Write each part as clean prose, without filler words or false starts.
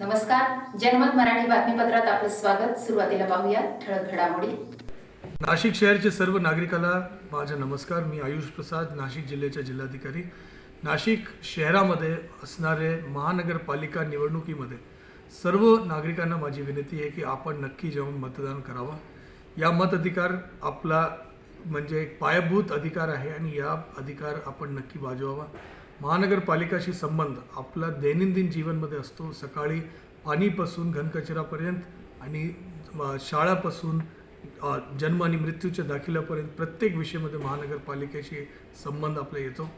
नमस्कार, जनमत मराठी बातमीपत्रात आपलं स्वागत। सुरुवातीला पाहूया ठळक घडामोडी। नाशिक शहराचे सर्व नागरिकांना माझा नमस्कार। मी आयुष प्रसाद, नाशिक जिल्ह्याचे जिल्हाधिकारी। नाशिक शहरामध्ये असणारे महानगरपालिका निवडणुकीमध्ये सर्व नागरिकांना माझी विनंती आहे की आपण नक्की जाऊन मतदान करावा। या मताधिकार आपला म्हणजे एक पायाभूत अधिकार आहे आणि या अधिकार आपण नक्की बजावावा। महानगरपालिकाशी संबंध आपला दैनंदिन जीवनमध्ये असतो। सकाळी पाणीपासून घनकचरापर्यंत आणि शाळापासून जन्म आणि मृत्यूच्या दाखल्यापर्यंत प्रत्येक विषयामध्ये महानगरपालिकेशी संबंध आपला येतो।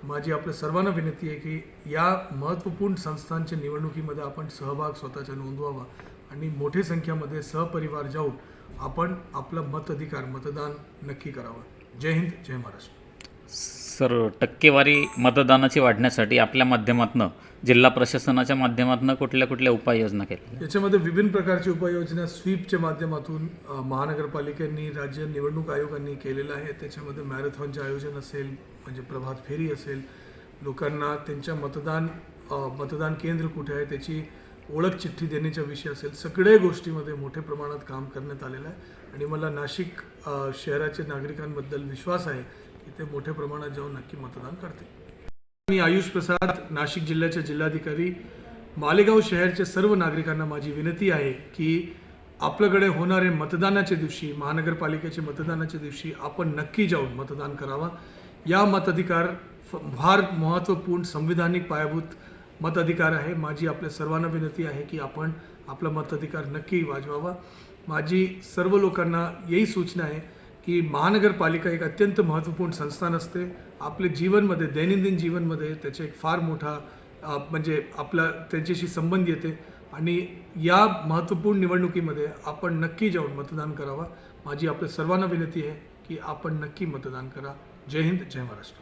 माझी आपल्या सर्वांना विनंती आहे की या महत्त्वपूर्ण संस्थांच्या निवडणुकीमध्ये आपण सहभाग स्वतःचा नोंदवावा आणि मोठ्या संख्येमध्ये सहपरिवार जाऊन आपण आपला मताधिकार मतदान नक्की करावा। जय हिंद, जय महाराष्ट्र। सर, टक्केवारी मतदानाची वाढण्यासाठी आपल्या माध्यमातून जिल्हा प्रशासनाच्या माध्यमातून कुठल्या उपाययोजना केल्या? याच्यामध्ये विभिन्न प्रकारची उपाययोजना स्वीपच्या माध्यमातून महानगरपालिकेने, राज्य निवडणूक आयोगाने केलेलं आहे। त्याच्यामध्ये मॅरेथॉनचे आयोजन असेल, म्हणजे प्रभात फेरी असेल, लोकांना त्यांच्या मतदान केंद्र कुठे आहे त्याची ओळख चिठ्ठी देण्याचा विषय असेल, सगळ्या गोष्टीमध्ये मोठ्या प्रमाणात काम करण्यात आलेलं आहे आणि मला नाशिक शहराच्या नागरिकांबद्दल विश्वास आहे की ते मोठ्या प्रमाणात जाऊन नक्की मतदान करतील। मी आयुष प्रसाद, नाशिक जिल्ह्याचे जिल्हाधिकारी। मालेगाव शहराच्या सर्व नागरिकांना माझी विनंती आहे की आपल्याकडे होणारे मतदानाच्या दिवशी, महानगरपालिकेच्या मतदानाच्या दिवशी आपण नक्की जाऊन मतदान करावा। या मताधिकार फार महत्त्वपूर्ण संविधानिक पायाभूत मताधिकार आहे। माझी आपल्या सर्वांना विनंती आहे की आपण आपला मताधिकार नक्की वाजवावा। माझी सर्व लोकांना यही सूचना आहे की महानगरपालिका एक अत्यंत महत्त्वपूर्ण संस्थान असते। आपल्या जीवनमध्ये, दैनंदिन जीवनमध्ये त्याचा एक फार मोठा म्हणजे आपला त्यांच्याशी संबंध येते आणि या महत्त्वपूर्ण निवडणुकीमध्ये आपण नक्की जाऊन मतदान करावा। माझी आपल्या सर्वांना विनंती आहे की आपण नक्की मतदान करा। जय हिंद, जय महाराष्ट्र।